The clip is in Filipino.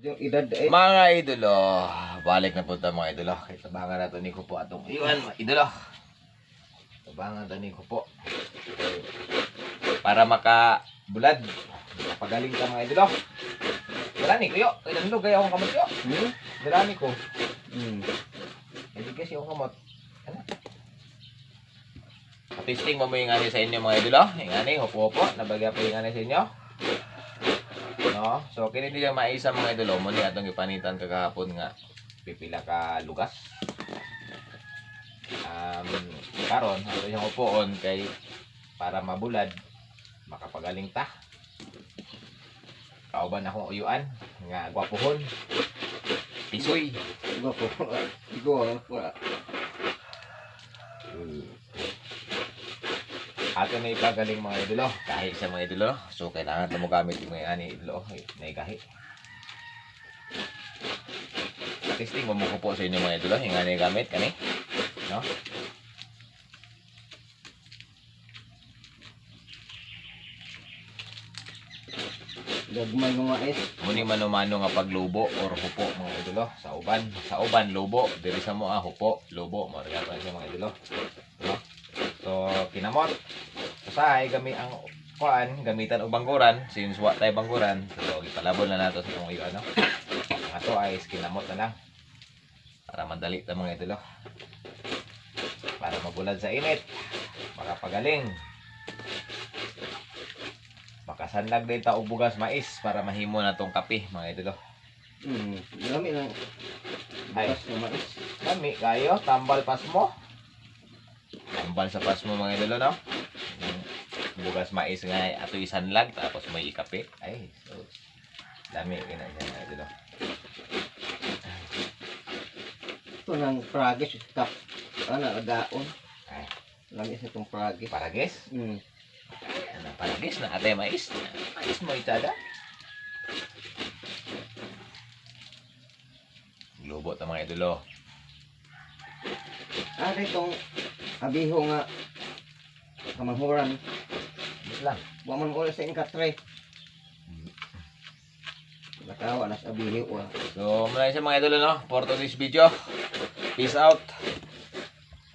Yung edad eh. Mga idolo, balik na po tayo mga idolo. Kaya tabangan natin ni Kupo atong iwan mga idolo. Tabangan natin ni Kupo. Para makabulad. Pagaling ka mga idolo. Dalani ko yo. Ay nandog kaya akong kamot yo. Dalani ko. Hindi kasi akong kamot. Ano? Testing mo yung ani sa inyo mga idolo. Yung ani, hupo-hupo. Nabagya po yung ani sa inyo. No? So, kini di yung maisa mga idolo. Muli atong ipanitan kagahapon nga. Pipila ka lugas. Karon, ato yung upuon kay para mabulad. Makapagaling ta. Kauban akong uyuan. Nga gwapuhon. Tisoy. Gwapo. Gwapo. Ato na ipagaling mga idolo. Kahit sa mga idolo. So, kailangan ito mo gamit yung mga ani idolo. Naigahi. Testing mo po sa inyo mga idolo. Yung ani gamit. Kani. No? Gagmay mga is. Muni mano-mano nga paglubo or hupo mga idolo. Sa uban. Sa uban, lubo. Diri sa mo hupo, lubo. Maragatan siya mga idolo. No? So, kinamot. Usahay, ang kuan, gamitan og bangkuran. Since wa tayo bangkuran, so ipalabon na nato sa itong iyo, ano. Ang ato ay kinamot na lang. Para madali ta mga idolo. Para mabulad sa init. Makapagaling. Makasanlag din ta og bugas mais para mahimo na tong kape mga idolo. Dami lang. Ay. Bukas na mais. Dami kayo, tambal pas mo. Tambal sa pas mo mga idolo, no? Bugas mais nga ato isanlag tapos may kape. Ay, so dami kinanya mga idolo. Ito ng pragis. Kap. Ano, daon. Ay, Langis itong pragis. paragis. Ano, paragis na ate mais. Mais mo itada. Lubo ta mga idolo. Itong abiho nga kamanghuran. Bis lang. Waman ko sa inkatre. Nakawa na sa abiho. So, mula sa mga idolo, no? For today's video. Peace out.